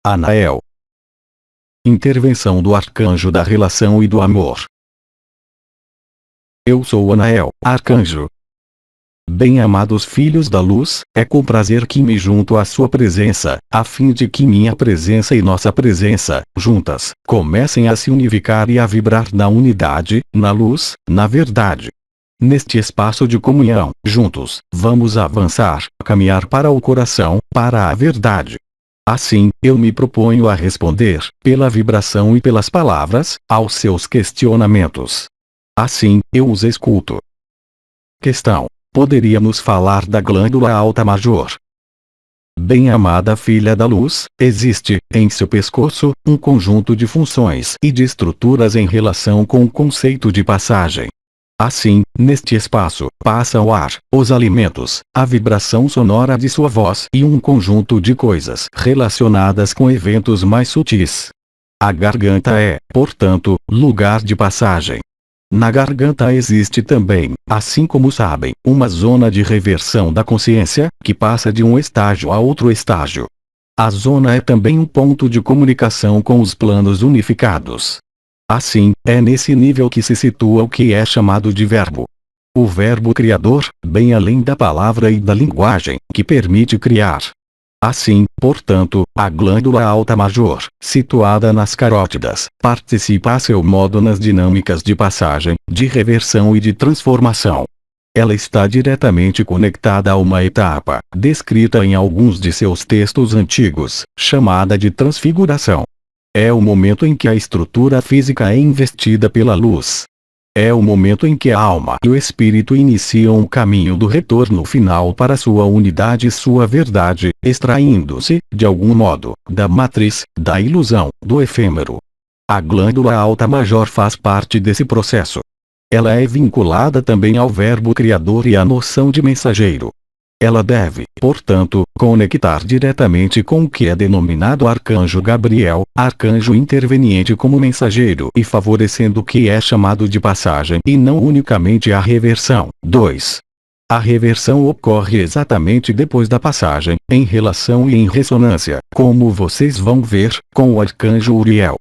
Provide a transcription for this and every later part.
Anael. Intervenção do arcanjo da relação e do amor. Eu sou Anael, arcanjo. Bem-amados filhos da luz, é com prazer que me junto à sua presença, a fim de que minha presença e nossa presença, juntas, comecem a se unificar e a vibrar na unidade, na luz, na verdade. Neste espaço de comunhão, juntos, vamos avançar, caminhar para o coração, para a verdade. Assim, eu me proponho a responder, pela vibração e pelas palavras, aos seus questionamentos. Assim, eu os escuto. Questão: poderíamos falar da glândula alta major? Bem-amada filha da luz, existe, em seu pescoço, um conjunto de funções e de estruturas em relação com o conceito de passagem. Assim, neste espaço, passa o ar, os alimentos, a vibração sonora de sua voz e um conjunto de coisas relacionadas com eventos mais sutis. A garganta é, portanto, lugar de passagem. Na garganta existe também, assim como sabem, uma zona de reversão da consciência, que passa de um estágio a outro estágio. A zona é também um ponto de comunicação com os planos unificados. Assim, é nesse nível que se situa o que é chamado de verbo. O verbo criador, bem além da palavra e da linguagem, que permite criar. Assim, portanto, a glândula alta major, situada nas carótidas, participa a seu modo nas dinâmicas de passagem, de reversão e de transformação. Ela está diretamente conectada a uma etapa, descrita em alguns de seus textos antigos, chamada de transfiguração. É o momento em que a estrutura física é investida pela luz. É o momento em que a alma e o espírito iniciam o caminho do retorno final para sua unidade e sua verdade, extraindo-se, de algum modo, da matriz, da ilusão, do efêmero. A glândula alta major faz parte desse processo. Ela é vinculada também ao verbo criador e à noção de mensageiro. Ela deve, portanto, conectar diretamente com o que é denominado Arcanjo Gabriel, arcanjo interveniente como mensageiro e favorecendo o que é chamado de passagem e não unicamente a reversão. 2. A reversão ocorre exatamente depois da passagem, em relação e em ressonância, como vocês vão ver, com o arcanjo Uriel.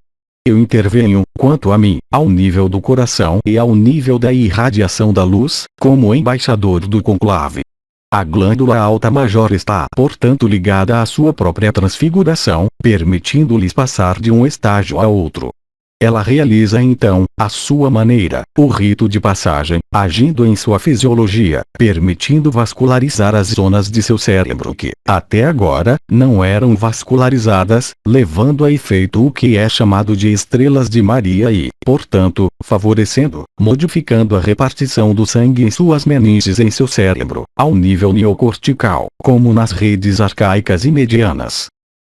Eu intervenho, quanto a mim, ao nível do coração e ao nível da irradiação da luz, como embaixador do conclave. A glândula alta major está, portanto, ligada à sua própria transfiguração, permitindo-lhes passar de um estágio a outro. Ela realiza então, à sua maneira, o rito de passagem, agindo em sua fisiologia, permitindo vascularizar as zonas de seu cérebro que, até agora, não eram vascularizadas, levando a efeito o que é chamado de estrelas de Maria e, portanto, favorecendo, modificando a repartição do sangue em suas meninges em seu cérebro, ao nível neocortical, como nas redes arcaicas e medianas.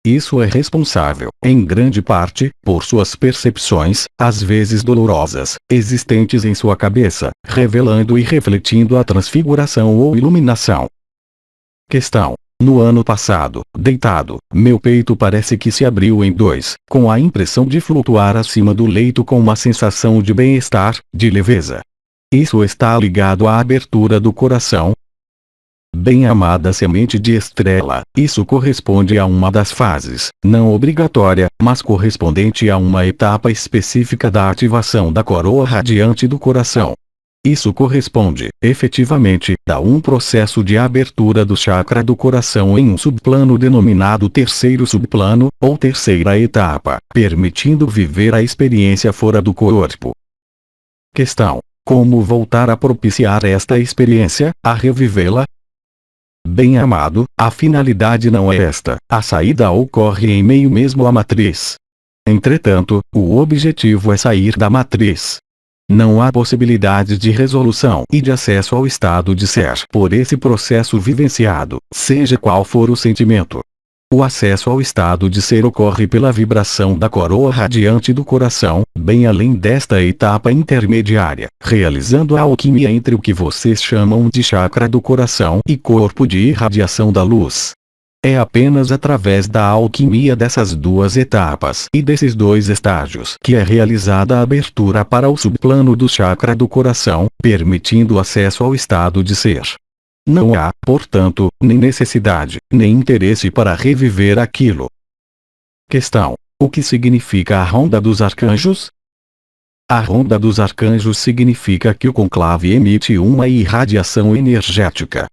Isso é responsável, em grande parte, por suas percepções, às vezes dolorosas, existentes em sua cabeça, revelando e refletindo a transfiguração ou iluminação. Questão: no ano passado, deitado, meu peito parece que se abriu em dois, com a impressão de flutuar acima do leito com uma sensação de bem-estar, de leveza. Isso está ligado à abertura do coração? Bem-amada semente de estrela, isso corresponde a uma das fases, não obrigatória, mas correspondente a uma etapa específica da ativação da coroa radiante do coração. Isso corresponde, efetivamente, a um processo de abertura do chakra do coração em um subplano denominado terceiro subplano, ou terceira etapa, permitindo viver a experiência fora do corpo. Questão: como voltar a propiciar esta experiência, a revivê-la? Bem-amado, a finalidade não é esta, a saída ocorre em meio mesmo à matriz. Entretanto, o objetivo é sair da matriz. Não há possibilidade de resolução e de acesso ao estado de ser por esse processo vivenciado, seja qual for o sentimento. O acesso ao estado de ser ocorre pela vibração da coroa radiante do coração, bem além desta etapa intermediária, realizando a alquimia entre o que vocês chamam de chakra do coração e corpo de irradiação da luz. É apenas através da alquimia dessas duas etapas e desses dois estágios que é realizada a abertura para o subplano do chakra do coração, permitindo acesso ao estado de ser. Não há, portanto, nem necessidade, nem interesse para reviver aquilo. Questão: o que significa a ronda dos arcanjos? A ronda dos arcanjos significa que o conclave emite uma irradiação energética.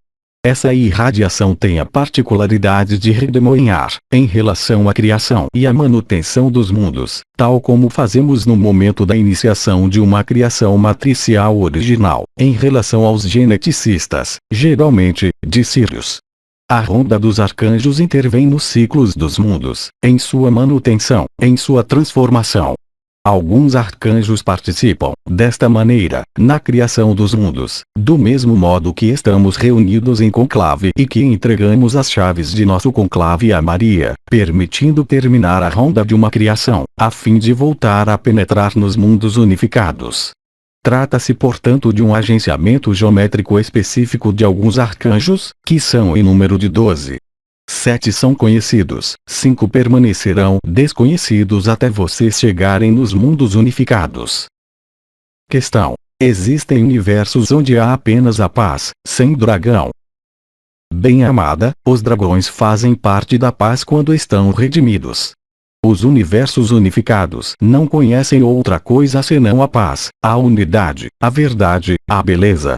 Essa irradiação tem a particularidade de redemoinhar, em relação à criação e à manutenção dos mundos, tal como fazemos no momento da iniciação de uma criação matricial original, em relação aos geneticistas, geralmente, de Sírios. A ronda dos arcanjos intervém nos ciclos dos mundos, em sua manutenção, em sua transformação. Alguns arcanjos participam, desta maneira, na criação dos mundos, do mesmo modo que estamos reunidos em conclave e que entregamos as chaves de nosso conclave a Maria, permitindo terminar a ronda de uma criação, a fim de voltar a penetrar nos mundos unificados. Trata-se portanto de um agenciamento geométrico específico de alguns arcanjos, que são em número de 12. 7 são conhecidos, 5 permanecerão desconhecidos até vocês chegarem nos mundos unificados. Questão: existem universos onde há apenas a paz, sem dragão? Bem-amada, os dragões fazem parte da paz quando estão redimidos. Os universos unificados não conhecem outra coisa senão a paz, a unidade, a verdade, a beleza.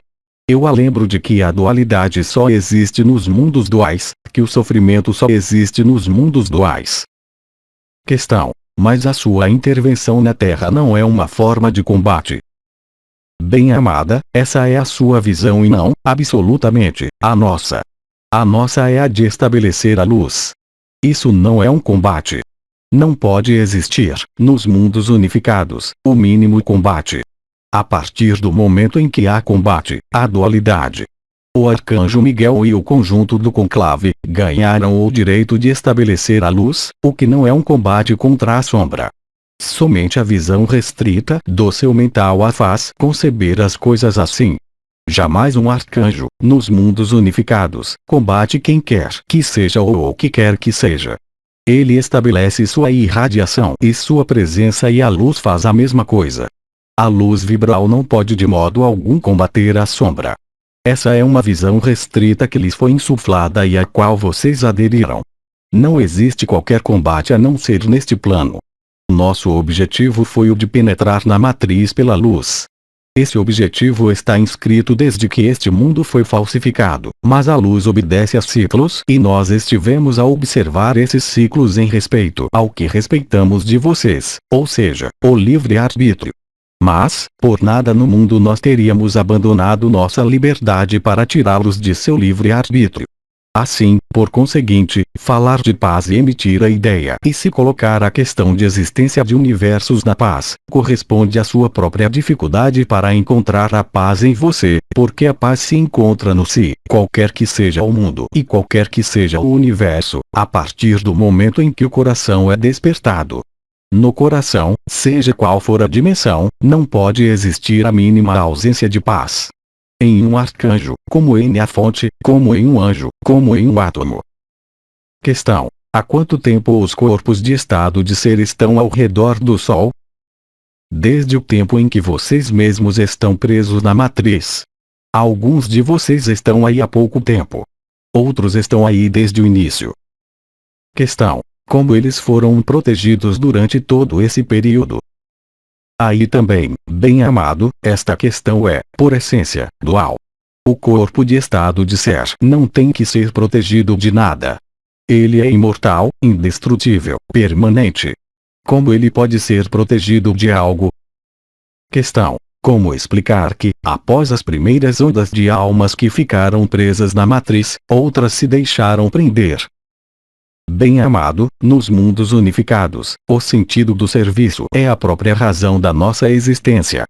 Eu a lembro de que a dualidade só existe nos mundos duais, que o sofrimento só existe nos mundos duais. Questão: mas a sua intervenção na Terra não é uma forma de combate? Bem-amada, essa é a sua visão e não, absolutamente, a nossa. A nossa é a de estabelecer a luz. Isso não é um combate. Não pode existir, nos mundos unificados, o mínimo combate. A partir do momento em que há combate, há dualidade. O arcanjo Miguel e o conjunto do conclave ganharam o direito de estabelecer a luz, o que não é um combate contra a sombra. Somente a visão restrita do seu mental a faz conceber as coisas assim. Jamais um arcanjo, nos mundos unificados, combate quem quer que seja ou o que quer que seja. Ele estabelece sua irradiação e sua presença e a luz faz a mesma coisa. A luz vibral não pode de modo algum combater a sombra. Essa é uma visão restrita que lhes foi insuflada e à qual vocês aderiram. Não existe qualquer combate a não ser neste plano. Nosso objetivo foi o de penetrar na matriz pela luz. Esse objetivo está inscrito desde que este mundo foi falsificado, mas a luz obedece a ciclos e nós estivemos a observar esses ciclos em respeito ao que respeitamos de vocês, ou seja, o livre-arbítrio. Mas, por nada no mundo nós teríamos abandonado nossa liberdade para tirá-los de seu livre-arbítrio. Assim, por conseguinte, falar de paz e emitir a ideia e se colocar a questão de existência de universos na paz, corresponde à sua própria dificuldade para encontrar a paz em você, porque a paz se encontra no si, qualquer que seja o mundo e qualquer que seja o universo, a partir do momento em que o coração é despertado. No coração, seja qual for a dimensão, não pode existir a mínima ausência de paz. Em um arcanjo, como em a fonte, como em um anjo, como em um átomo. Questão: há quanto tempo os corpos de estado de ser estão ao redor do Sol? Desde o tempo em que vocês mesmos estão presos na matriz. Alguns de vocês estão aí há pouco tempo. Outros estão aí desde o início. Questão: como eles foram protegidos durante todo esse período? Aí também, bem-amado, esta questão é, por essência, dual. O corpo de estado de ser não tem que ser protegido de nada. Ele é imortal, indestrutível, permanente. Como ele pode ser protegido de algo? Questão: como explicar que, após as primeiras ondas de almas que ficaram presas na matriz, outras se deixaram prender? Bem-amado, nos mundos unificados, o sentido do serviço é a própria razão da nossa existência.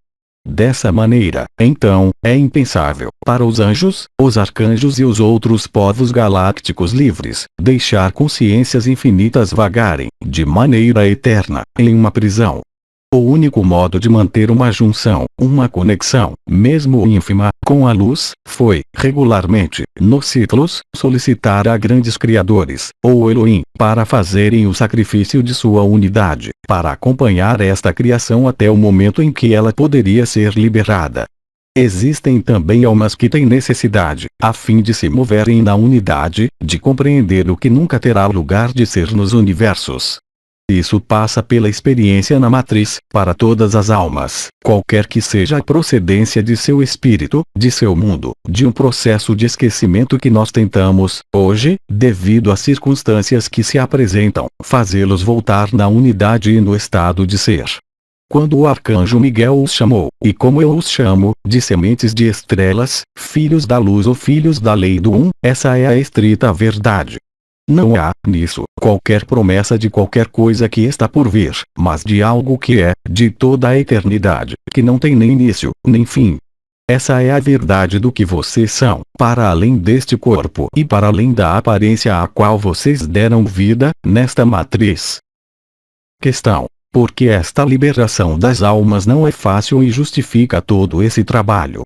Dessa maneira, então, é impensável, para os anjos, os arcanjos e os outros povos galácticos livres, deixar consciências infinitas vagarem, de maneira eterna, em uma prisão. O único modo de manter uma junção, uma conexão, mesmo ínfima, com a luz, foi, regularmente, nos ciclos, solicitar a grandes criadores, ou Elohim, para fazerem o sacrifício de sua unidade, para acompanhar esta criação até o momento em que ela poderia ser liberada. Existem também almas que têm necessidade, a fim de se moverem na unidade, de compreender o que nunca terá lugar de ser nos universos. Isso passa pela experiência na matriz, para todas as almas, qualquer que seja a procedência de seu espírito, de seu mundo, de um processo de esquecimento que nós tentamos, hoje, devido às circunstâncias que se apresentam, fazê-los voltar na unidade e no estado de ser. Quando o arcanjo Miguel os chamou, e como eu os chamo, de sementes de estrelas, filhos da luz ou filhos da lei do Um, essa é a estrita verdade. Não há, nisso, qualquer promessa de qualquer coisa que está por vir, mas de algo que é, de toda a eternidade, que não tem nem início, nem fim. Essa é a verdade do que vocês são, para além deste corpo e para além da aparência a qual vocês deram vida, nesta matriz. Questão: por que esta liberação das almas não é fácil e justifica todo esse trabalho?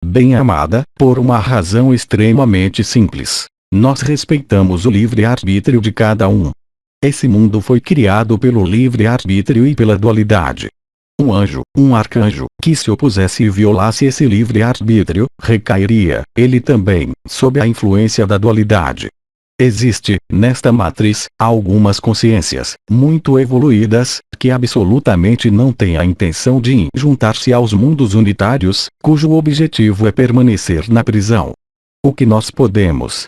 Bem-amada, por uma razão extremamente simples. Nós respeitamos o livre-arbítrio de cada um. Esse mundo foi criado pelo livre-arbítrio e pela dualidade. Um anjo, um arcanjo, que se opusesse e violasse esse livre-arbítrio, recairia, ele também, sob a influência da dualidade. Existe, nesta matriz, algumas consciências, muito evoluídas, que absolutamente não têm a intenção de juntar-se aos mundos unitários, cujo objetivo é permanecer na prisão. O que nós podemos?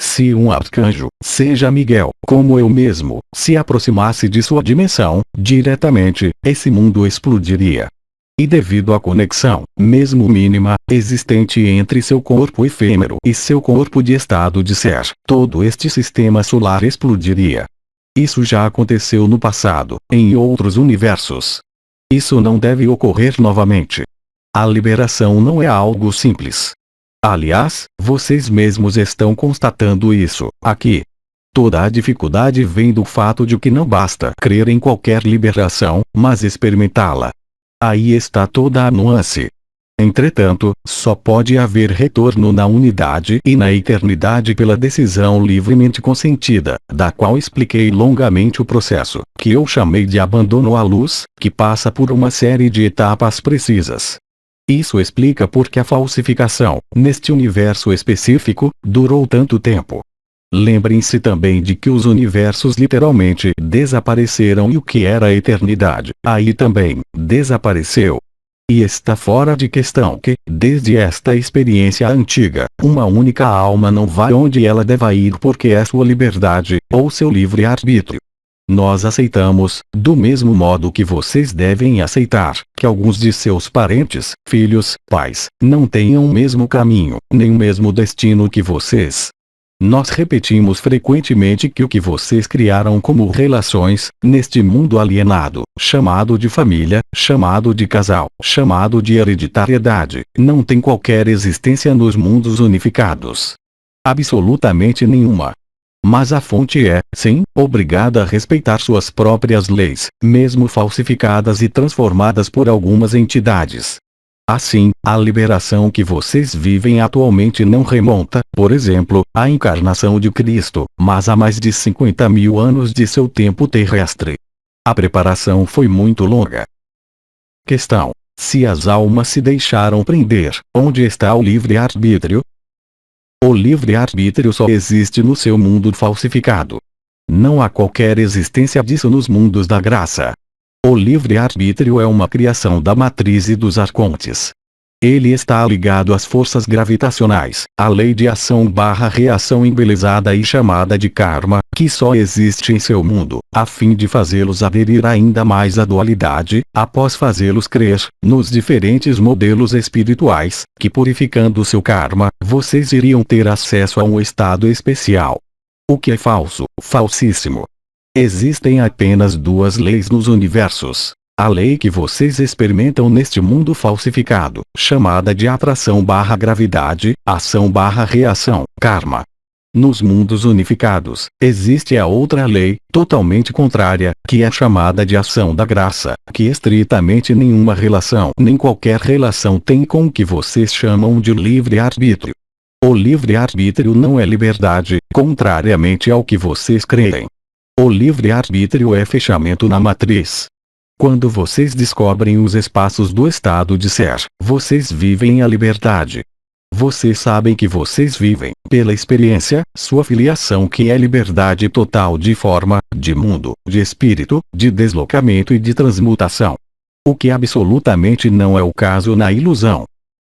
Se um arcanjo, seja Miguel, como eu mesmo, se aproximasse de sua dimensão, diretamente, esse mundo explodiria. E devido à conexão, mesmo mínima, existente entre seu corpo efêmero e seu corpo de estado de ser, todo este sistema solar explodiria. Isso já aconteceu no passado, em outros universos. Isso não deve ocorrer novamente. A liberação não é algo simples. Aliás, vocês mesmos estão constatando isso, aqui. Toda a dificuldade vem do fato de que não basta crer em qualquer liberação, mas experimentá-la. Aí está toda a nuance. Entretanto, só pode haver retorno na unidade e na eternidade pela decisão livremente consentida, da qual expliquei longamente o processo, que eu chamei de abandono à luz, que passa por uma série de etapas precisas. Isso explica por que a falsificação, neste universo específico, durou tanto tempo. Lembrem-se também de que os universos literalmente desapareceram e o que era a eternidade, aí também, desapareceu. E está fora de questão que, desde esta experiência antiga, uma única alma não vai onde ela deva ir porque é sua liberdade, ou seu livre-arbítrio. Nós aceitamos, do mesmo modo que vocês devem aceitar, que alguns de seus parentes, filhos, pais, não tenham o mesmo caminho, nem o mesmo destino que vocês. Nós repetimos frequentemente que o que vocês criaram como relações, neste mundo alienado, chamado de família, chamado de casal, chamado de hereditariedade, não tem qualquer existência nos mundos unificados. Absolutamente nenhuma. Mas a fonte é, sim, obrigada a respeitar suas próprias leis, mesmo falsificadas e transformadas por algumas entidades. Assim, a liberação que vocês vivem atualmente não remonta, por exemplo, à encarnação de Cristo, mas a mais de 50.000 anos de seu tempo terrestre. A preparação foi muito longa. Questão: se as almas se deixaram prender, onde está o livre-arbítrio? O livre-arbítrio só existe no seu mundo falsificado. Não há qualquer existência disso nos mundos da graça. O livre-arbítrio é uma criação da matriz e dos arcontes. Ele está ligado às forças gravitacionais, à lei de ação/reação embelezada e chamada de karma, que só existe em seu mundo, a fim de fazê-los aderir ainda mais à dualidade, após fazê-los crer, nos diferentes modelos espirituais, que purificando seu karma, vocês iriam ter acesso a um estado especial. O que é falso, falsíssimo. Existem apenas duas leis nos universos. A lei que vocês experimentam neste mundo falsificado, chamada de atração/gravidade, ação/reação, karma. Nos mundos unificados, existe a outra lei, totalmente contrária, que é chamada de ação da graça, que estritamente nenhuma relação nem qualquer relação tem com o que vocês chamam de livre-arbítrio. O livre-arbítrio não é liberdade, contrariamente ao que vocês creem. O livre-arbítrio é fechamento na matriz. Quando vocês descobrem os espaços do estado de ser, vocês vivem a liberdade. vocês sabem que vocês vivem, pela experiência, sua filiação que é liberdade total de forma, de mundo, de espírito, de deslocamento e de transmutação. O que absolutamente não é o caso na ilusão.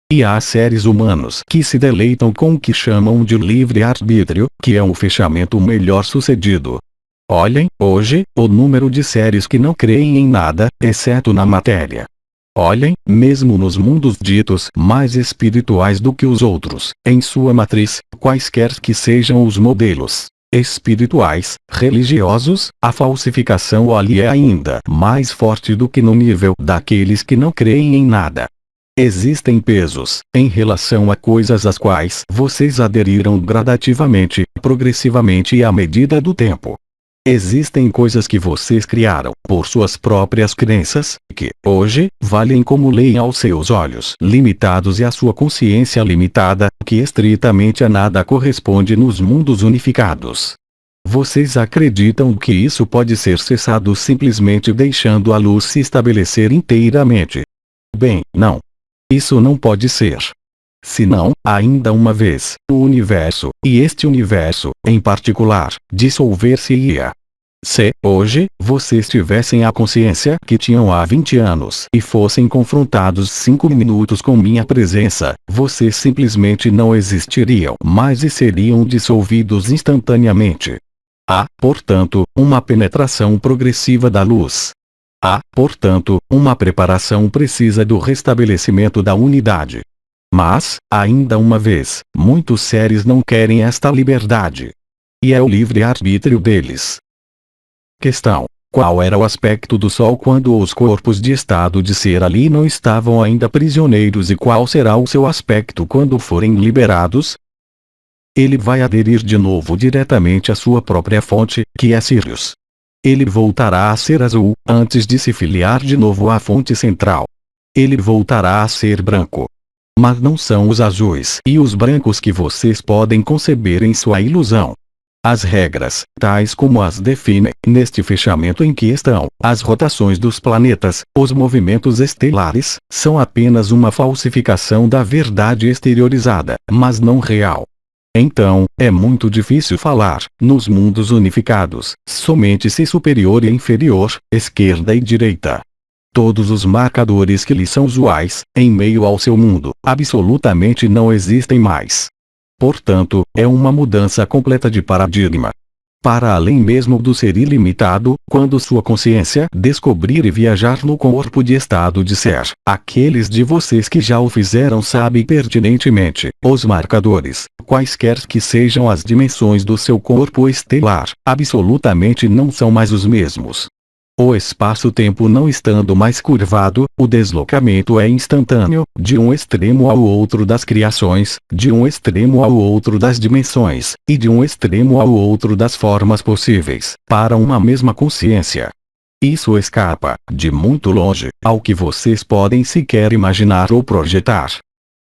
E há seres humanos que se deleitam com o que chamam de livre-arbítrio, que é um fechamento melhor sucedido. Olhem, hoje, o número de seres que não creem em nada, exceto na matéria. Olhem, mesmo nos mundos ditos mais espirituais do que os outros, em sua matriz, quaisquer que sejam os modelos espirituais, religiosos, a falsificação ali é ainda mais forte do que no nível daqueles que não creem em nada. Existem pesos, em relação a coisas às quais vocês aderiram gradativamente, progressivamente e à medida do tempo. Existem coisas que vocês criaram, por suas próprias crenças, que, hoje, valem como lei aos seus olhos limitados e à sua consciência limitada, que estritamente a nada corresponde nos mundos unificados. Vocês acreditam que isso pode ser cessado simplesmente deixando a luz se estabelecer inteiramente? Bem, não. Isso não pode ser. Senão, ainda uma vez, o universo, e este universo, em particular, dissolver-se-ia. Se, hoje, vocês tivessem a consciência que tinham há 20 anos e fossem confrontados 5 minutos com minha presença, vocês simplesmente não existiriam mais e seriam dissolvidos instantaneamente. Há, portanto, uma penetração progressiva da luz. Há, portanto, uma preparação precisa do restabelecimento da unidade. Mas, ainda uma vez, muitos seres não querem esta liberdade. E é o livre-arbítrio deles. Questão: qual era o aspecto do Sol quando os corpos de estado de ser ali não estavam ainda prisioneiros e qual será o seu aspecto quando forem liberados? Ele vai aderir de novo diretamente à sua própria fonte, que é Sirius. Ele voltará a ser azul, antes de se filiar de novo à fonte central. Ele voltará a ser branco. Mas não são os azuis e os brancos que vocês podem conceber em sua ilusão. As regras, tais como as definem, neste fechamento em que estão, as rotações dos planetas, os movimentos estelares, são apenas uma falsificação da verdade exteriorizada, mas não real. Então, é muito difícil falar, nos mundos unificados, somente se superior e inferior, esquerda e direita. Todos os marcadores que lhe são usuais, em meio ao seu mundo, absolutamente não existem mais. Portanto, é uma mudança completa de paradigma. Para além mesmo do ser ilimitado, quando sua consciência descobrir e viajar no corpo de estado de ser, aqueles de vocês que já o fizeram sabem pertinentemente, os marcadores, quaisquer que sejam as dimensões do seu corpo estelar, absolutamente não são mais os mesmos. O espaço-tempo não estando mais curvado, o deslocamento é instantâneo, de um extremo ao outro das criações, de um extremo ao outro das dimensões, e de um extremo ao outro das formas possíveis, para uma mesma consciência. Isso escapa, de muito longe, ao que vocês podem sequer imaginar ou projetar.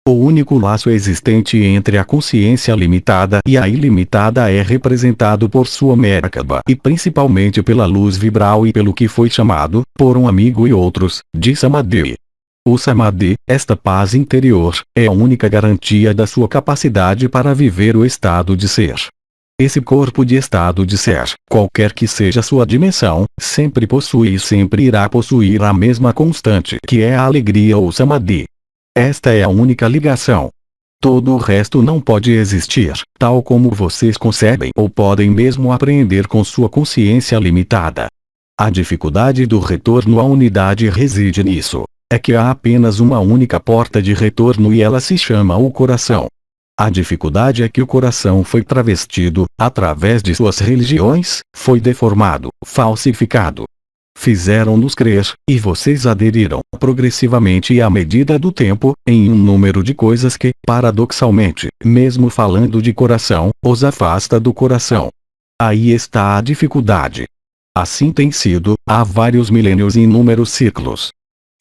O único laço existente entre a consciência limitada e a ilimitada é representado por sua Merkaba e principalmente pela luz vibral e pelo que foi chamado, por um amigo e outros, de Samadhi. O Samadhi, esta paz interior, é a única garantia da sua capacidade para viver o estado de ser. Esse corpo de estado de ser, qualquer que seja sua dimensão, sempre possui e sempre irá possuir a mesma constante que é a alegria ou Samadhi. Esta é a única ligação. Todo o resto não pode existir, tal como vocês concebem ou podem mesmo apreender com sua consciência limitada. A dificuldade do retorno à unidade reside nisso. É que há apenas uma única porta de retorno e ela se chama o coração. A dificuldade é que o coração foi travestido, através de suas religiões, foi deformado, falsificado. Fizeram-nos crer, e vocês aderiram, progressivamente e à medida do tempo, em um número de coisas que, paradoxalmente, mesmo falando de coração, os afasta do coração. Aí está a dificuldade. Assim tem sido, há vários milênios e inúmeros ciclos.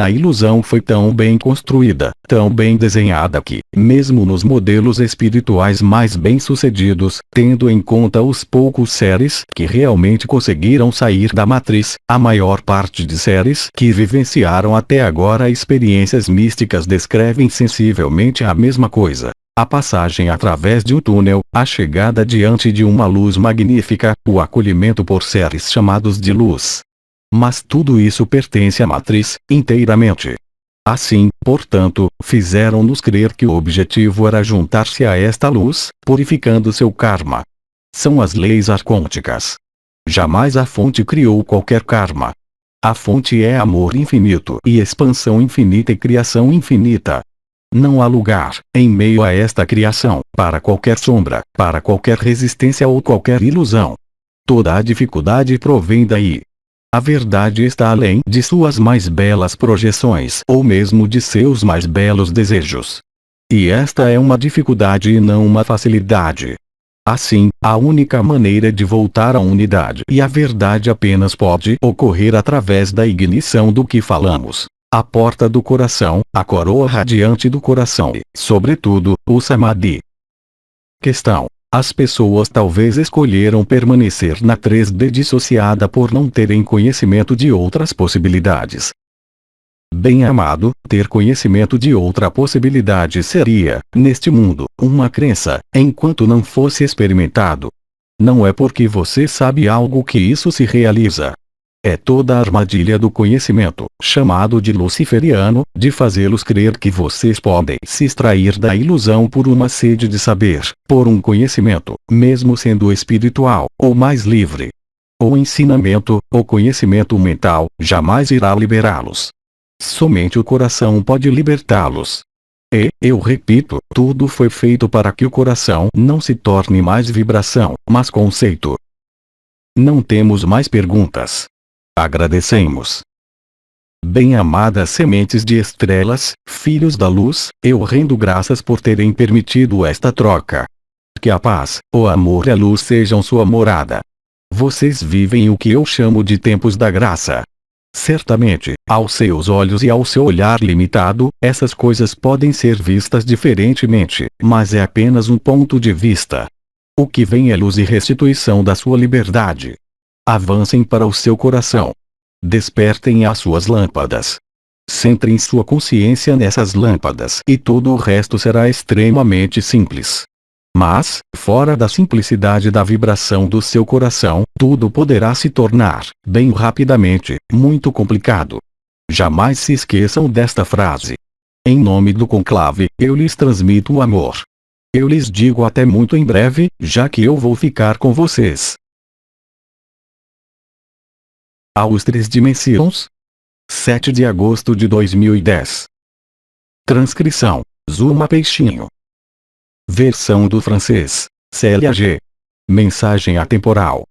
A ilusão foi tão bem construída, tão bem desenhada que, mesmo nos modelos espirituais mais bem-sucedidos, tendo em conta os poucos seres que realmente conseguiram sair da matriz, a maior parte de seres que vivenciaram até agora experiências místicas descrevem sensivelmente a mesma coisa. a passagem através de um túnel, a chegada diante de uma luz magnífica, o acolhimento por seres chamados de luz. Mas tudo isso pertence à matriz, inteiramente. Assim, portanto, fizeram-nos crer que o objetivo era juntar-se a esta luz, purificando seu karma. São as leis arcônticas. Jamais a fonte criou qualquer karma. A fonte é amor infinito e expansão infinita e criação infinita. Não há lugar, em meio a esta criação, para qualquer sombra, para qualquer resistência ou qualquer ilusão. Toda a dificuldade provém daí. A verdade está além de suas mais belas projeções ou mesmo de seus mais belos desejos. E esta é uma dificuldade e não uma facilidade. Assim, a única maneira de voltar à unidade e à verdade apenas pode ocorrer através da ignição do que falamos. A porta do coração, a coroa radiante do coração e, sobretudo, o Samadhi. Questão. As pessoas talvez escolheram permanecer na 3D dissociada por não terem conhecimento de outras possibilidades. Bem-amado, ter conhecimento de outra possibilidade seria, neste mundo, uma crença, enquanto não fosse experimentado. Não é porque você sabe algo que isso se realiza. É toda a armadilha do conhecimento, chamado de luciferiano, de fazê-los crer que vocês podem se extrair da ilusão por uma sede de saber, por um conhecimento, mesmo sendo espiritual, ou mais livre. O ensinamento, o conhecimento mental, jamais irá liberá-los. Somente o coração pode libertá-los. E, eu repito, tudo foi feito para que o coração não se torne mais vibração, mas conceito. Não temos mais perguntas. Agradecemos. Bem-amadas sementes de estrelas, filhos da luz, eu rendo graças por terem permitido esta troca. Que a paz, o amor e a luz sejam sua morada. Vocês vivem o que eu chamo de tempos da graça. Certamente, aos seus olhos e ao seu olhar limitado, essas coisas podem ser vistas diferentemente, mas é apenas um ponto de vista. O que vem é luz e restituição da sua liberdade. Avancem para o seu coração. Despertem as suas lâmpadas. Centrem sua consciência nessas lâmpadas e todo o resto será extremamente simples. Mas, fora da simplicidade da vibração do seu coração, tudo poderá se tornar, bem rapidamente, muito complicado. Jamais se esqueçam desta frase. Em nome do conclave, eu lhes transmito o amor. Eu lhes digo até muito em breve, já que eu vou ficar com vocês. Aos 3 dimensões. 7 de agosto de 2010. Transcrição: Zuma Peixinho. Versão do francês: Célia G. Mensagem atemporal.